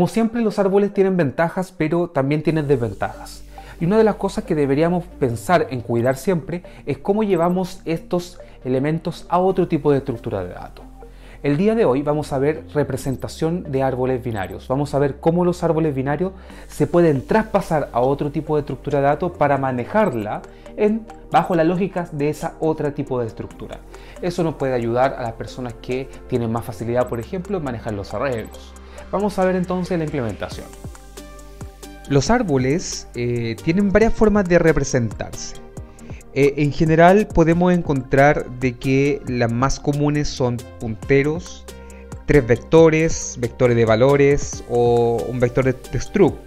Como siempre, los árboles tienen ventajas, pero también tienen desventajas. Y una de las cosas que deberíamos pensar en cuidar siempre es cómo llevamos estos elementos a otro tipo de estructura de datos. El día de hoy vamos a ver representación de árboles binarios. Vamos a ver cómo los árboles binarios se pueden traspasar a otro tipo de estructura de datos para manejarla bajo la lógica de esa otra tipo de estructura. Eso nos puede ayudar a las personas que tienen más facilidad, por ejemplo, en manejar los arreglos. Vamos a ver entonces la implementación. Los árboles tienen varias formas de representarse. En general podemos encontrar de que las más comunes son punteros, tres vectores, vectores de valores o un vector de struct.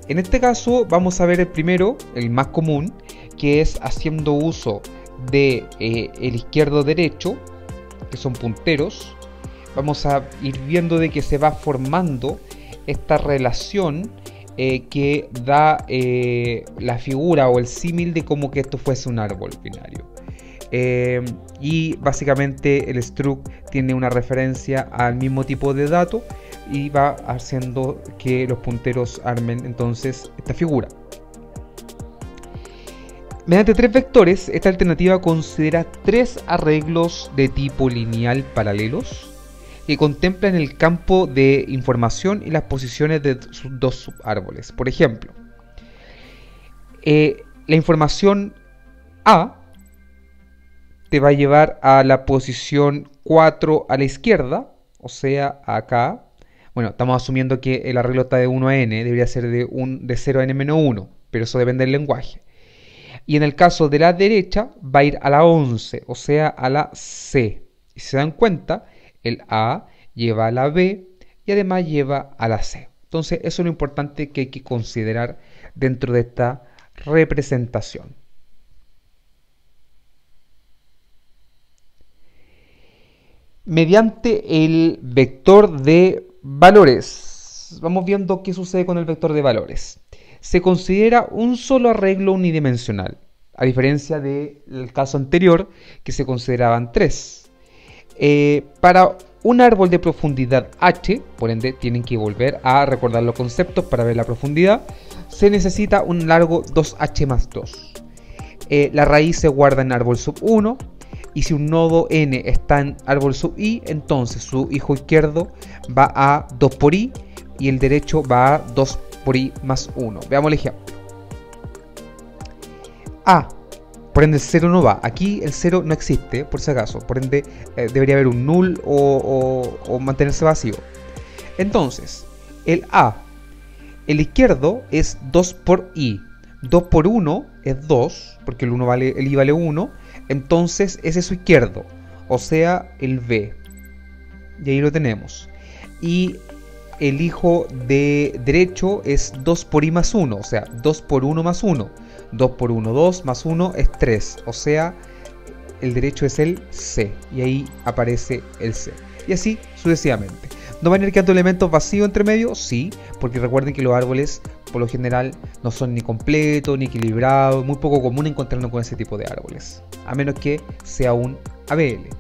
En este caso vamos a ver el primero, el más común, que es haciendo uso de el izquierdo-derecho, que son punteros. Vamos a ir viendo de que se va formando esta relación que da la figura o el símil de como que esto fuese un árbol binario. Y básicamente el struct tiene una referencia al mismo tipo de dato y va haciendo que los punteros armen entonces esta figura. Mediante tres vectores, esta alternativa considera tres arreglos de tipo lineal paralelos que contemplan el campo de información y las posiciones de sus dos subárboles. Por ejemplo, la información A te va a llevar a la posición 4 a la izquierda, o sea, acá. Bueno, estamos asumiendo que el arreglo está de 1 a n, debería ser de 0 a n-1, pero eso depende del lenguaje. Y en el caso de la derecha va a ir a la 11, o sea, a la C. Y si se dan cuenta, el A lleva a la B y además lleva a la C. Entonces eso es lo importante que hay que considerar dentro de esta representación. Mediante el vector de valores, vamos viendo qué sucede con el vector de valores. Se considera un solo arreglo unidimensional, a diferencia del caso anterior que se consideraban tres. Para un árbol de profundidad h, por ende tienen que volver a recordar los conceptos para ver la profundidad, se necesita un largo 2h más 2. La raíz se guarda en árbol sub 1 y si un nodo n está en árbol sub i, entonces su hijo izquierdo va a 2 por i y el derecho va a 2 por i más 1. Veamos el ejemplo. A. Por ende el 0 no va. Aquí el 0 no existe, por si acaso. Por ende debería haber un null o mantenerse vacío. Entonces, el A, el izquierdo es 2 por I. 2 por 1 es 2, porque el I vale 1. Entonces ese es su izquierdo, o sea, el B. Y ahí lo tenemos. Y el hijo de derecho es 2 por I más 1, o sea, 2 por 1 más 1. 2 por 1, 2 más 1 es 3, o sea, el derecho es el C, y ahí aparece el C. Y así sucesivamente. ¿No van a ir quedando elementos vacíos entre medio? Sí, porque recuerden que los árboles, por lo general, no son ni completos, ni equilibrados, muy poco común encontrarnos con ese tipo de árboles, a menos que sea un ABL.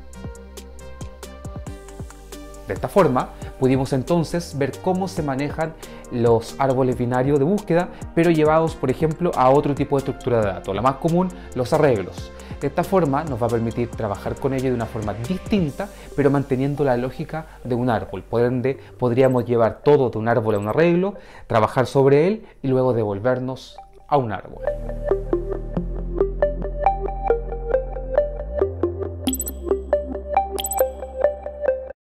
De esta forma, pudimos entonces ver cómo se manejan los árboles binarios de búsqueda, pero llevados, por ejemplo, a otro tipo de estructura de datos, la más común, los arreglos. De esta forma nos va a permitir trabajar con ellos de una forma distinta, pero manteniendo la lógica de un árbol. Por ende, podríamos llevar todo de un árbol a un arreglo, trabajar sobre él y luego devolvernos a un árbol.